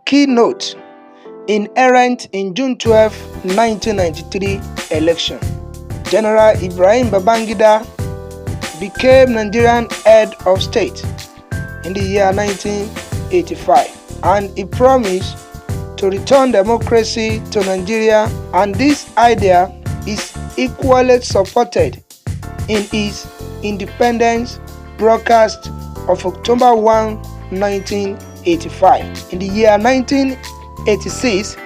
keynote inherent in June 12, 1993 election. General Ibrahim Babangida became Nigerian head of state in the year 1985, and he promised to return democracy to Nigeria, and this idea is equally supported in his independence broadcast of October 1, 1985. In the year 1986,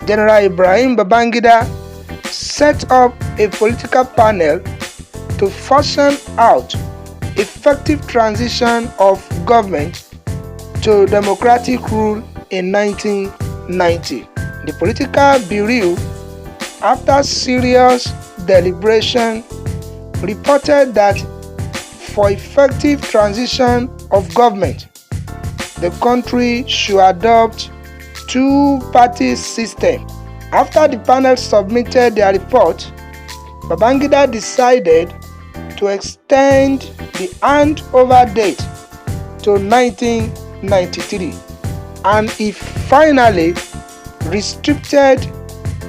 General Ibrahim Babangida set up a political panel to fashion out effective transition of government to democratic rule in 1990. The political bureau, after serious deliberation, reported that for effective transition of government, the country should adopt two-party system. After the panel submitted their report, Babangida decided to extend the handover date to 1993, and he finally restricted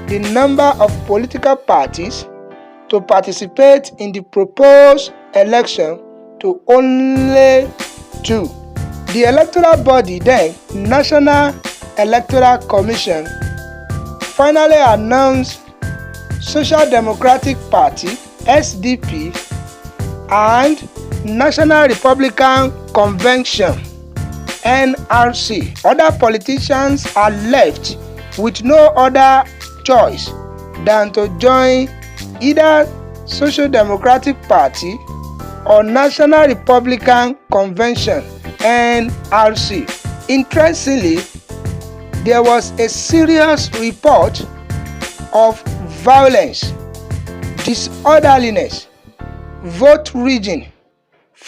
the number of political parties to participate in the proposed election to only 2. The electoral body, then National Electoral Commission, finally announced Social Democratic Party (SDP) and National Republican Convention (NRC). Other politicians are left with no other choice than to join either Social Democratic Party or National Republican Convention (NRC). Interestingly, there was a serious report of violence, disorderliness, vote rigging,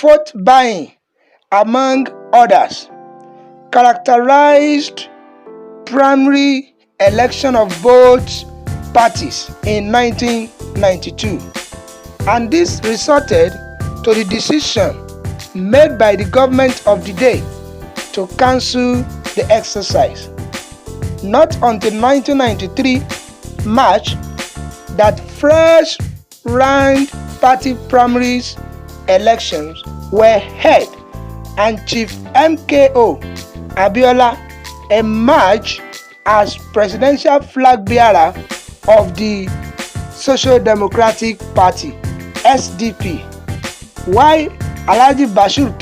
vote buying, among others, characterized primary election of both parties in 1992, and this resulted to the decision made by the government of the day to cancel the exercise. Not until 1993 March that fresh round party primaries elections were held, and Chief M.K.O Abiola emerged as presidential flag bearer of the Social Democratic Party (SDP), while Alhaji Bashorun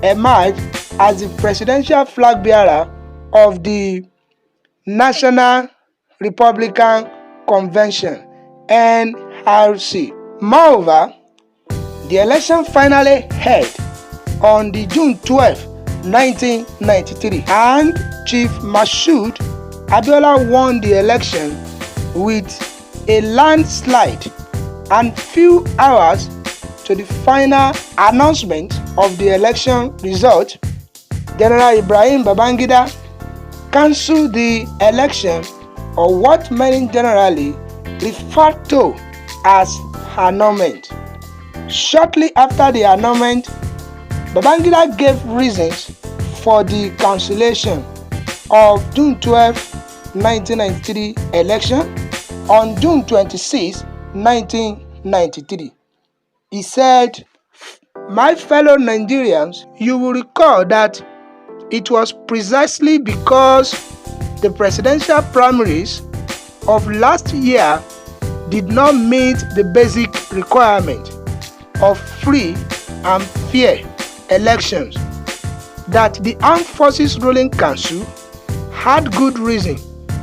emerged as the presidential flag bearer of the National Republican Convention (NRC). Moreover, the election finally held on the June 12, 1993, and Chief Bashorun Abiola won the election with a landslide, and few hours to the final announcement of the election result, General Ibrahim Babangida cancelled the election, or what many generally refer to as annulment. Shortly after the annulment, Babangida gave reasons for the cancellation of June 12, 1993 election on June 26, 1993. He said, "My fellow Nigerians, you will recall that it was precisely because the presidential primaries of last year did not meet the basic requirement of free and fair elections that the Armed Forces Ruling Council had good reason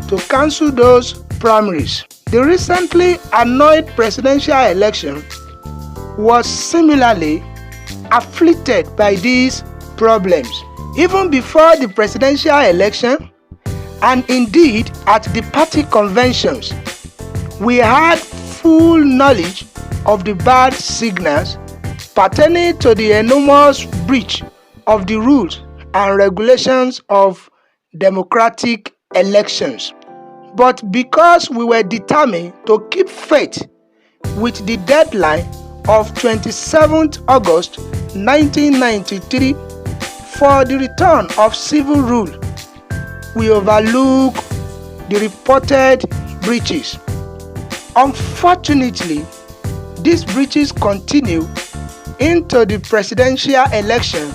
to cancel those primaries." The recently annulled presidential election was similarly afflicted by these problems. Even before the presidential election, and indeed at the party conventions, we had full knowledge of the bad signals pertaining to the enormous breach of the rules and regulations of democratic elections. But because we were determined to keep faith with the deadline of 27th August 1993 for the return of civil rule, we overlook the reported breaches. Unfortunately, these breaches continue into the presidential election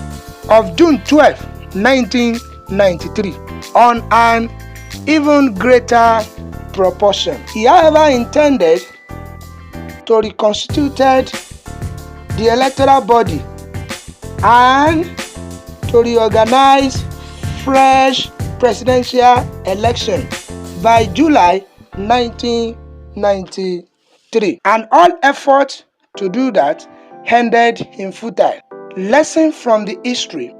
of June 12, 1993 on an even greater proportion. He, however, intended to reconstitute the electoral body and to reorganize fresh presidential election by July 1993, and all efforts to do that ended in futile. Lesson from the history: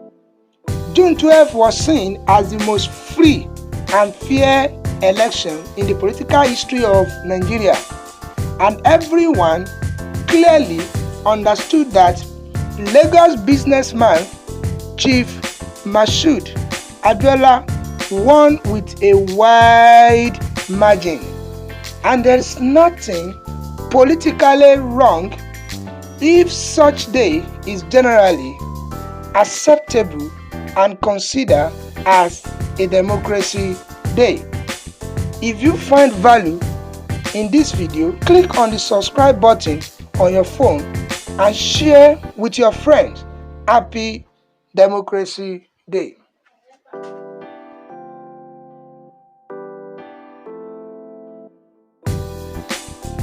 June 12 was seen as the most free and fair election in the political history of Nigeria, and everyone clearly understood that Lagos businessman Chief Bashorun Abiola won with a wide margin, and there is nothing politically wrong if such day is generally acceptable and considered as a democracy day. If you find value in this video, click on the subscribe button on your phone and share with your friends. Happy Democracy Day.